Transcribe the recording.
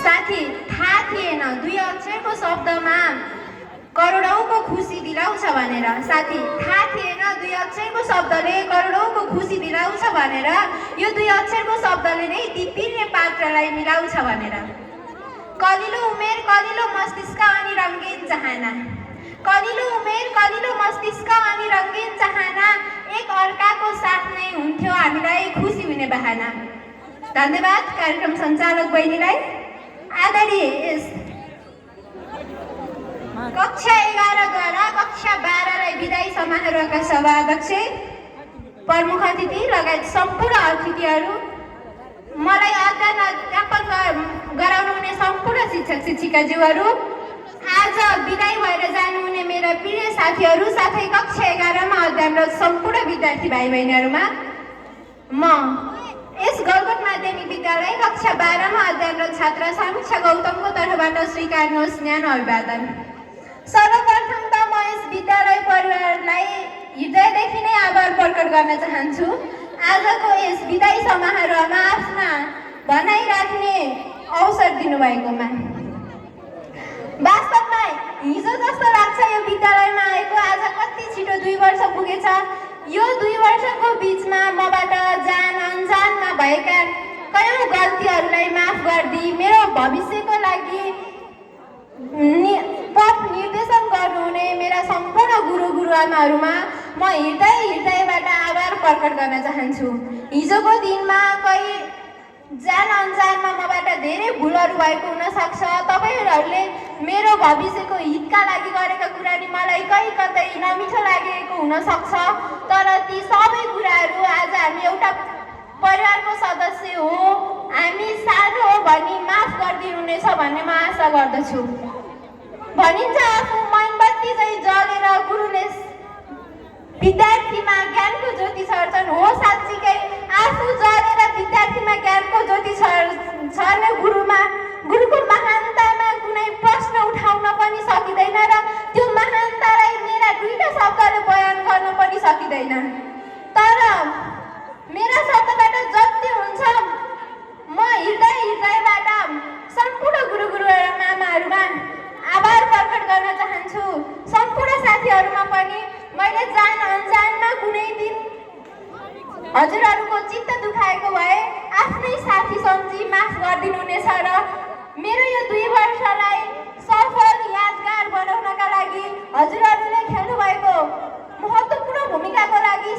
साथी थाहा थिएन 2 अक्षरको शब्दमा करोडौँको खुसी दिलाउँछ भनेर। साथी थाहा थिएन 2 अक्षरको शब्दले करोडौँको खुसी दिलाउँछ भनेर। यो 2 अक्षरको शब्दले नै ती पिर्ने पात्रलाई मिलाउँछ भनेर। कलिलो उमेर कलिलो मस्तिष्क अनि रङ्गीन चाहना, कलिलो उमेर कलिलो मस्तिष्क अनि रङ्गीन चाहना, एक अर्काको साथ नै हुन्थ्यो हामीलाई खुसी हुने बहाना। धन्यवाद कार्यक्रम सञ्चालक बहिनीलाई। आदरणीय यस कक्षा 11 द्वारा कक्षा 12 लाई विदाई समारोहका सभाध्यक्ष, प्रमुख अतिथि लगायत सम्पूर्ण अतिथिहरू, मलाई अध्यापन गराउनु हुने सम्पूर्ण शिक्षक शिक्षिकाज्यूहरू, आज विदाई भएर जानुहुने मेरा प्रिय साथीहरू, साथै कक्षा 11 मा अध्ययनरत सम्पूर्ण विद्यार्थी भाइ बहिनीहरूमा म यस गलकोट माध्यमिक विद्यालय कक्षा 12 मा अध्ययनरत छात्र समीक्षा गौतमको तर्फबाट स्वीकार्नुहोस् न्यानो अभिवादन। सर्वप्रथम त म यस विद्यालय परिवारलाई हृदयदेखि नै आभार प्रकट गर्न चाहन्छु। आजको यस विदाई समारोहमा आफ्ना भनाइ राख्ने अवसर दिनुभएकोमा। वास्तवमा हिजो जस्तो लाग्छ यो विद्यालयमा आएको, आज कति छिटो 2 वर्ष पुगेछ। यो 2 वर्षको बिचमा मबाट जान अनजानमा भएका कयौं गल्तीहरूलाई माफ गरिदिई मेरो भविष्यको लागि पथ निर्देशन गर्नुहुने मेरा सम्पूर्ण गुरु गुरुआमाहरूमा म हृदयबाट आभार प्रकट गर्न चाहन्छु। हिजोको दिनमा कहीँ जान अनजानमा मबाट धेरै भुलहरू भएको हुनसक्छ। तपाईँहरूले मेरो भविष्यको हितका लागि गरेका कुरा नि मलाई कहीँ कतै नमिठो लागेको हुनसक्छ, तर ती सबै कुराहरू आज हामी एउटा परिवारको सदस्य हो, हामी सानो हो भनी माफ गरिदिनुहुनेछ भन्ने म आशा गर्दछु। भनिन्छ आफू मोमबत्ती चाहिँ जलेर गुरुले विद्यार्थीमा ज्ञानको ज्योति छर्छन्। हो साँच्चीकै आफू जलेर विद्यार्थीमा ज्ञानको ज्योति छर्ने गुरुको महानतामा कुनै प्रश्न उठाउन पनि सकिँदैन र त्यो महानतालाई मेरा 2टा शब्दले बयान गर्न पनि सकिँदैन। तर मेरा शब्दबाट जति हुन्छ म हृदयबाट सम्पूर्ण गुरु गुरुआमाहरूमा आभार प्रकट गर्न चाहन्छु। सम्पूर्ण साथीहरूमा पनि मैले जान अनजानमा कुनै दिन हजुरहरूको चित्त दुखाएको भए आफ्नै साथी सम्झी माफ गरिदिनुहुनेछ र मेरो यो 2 वर्षलाई सफल यादगार बनाउनका लागि हजुरहरूले खेल्नुभएको महत्त्वपूर्ण भूमिकाको लागि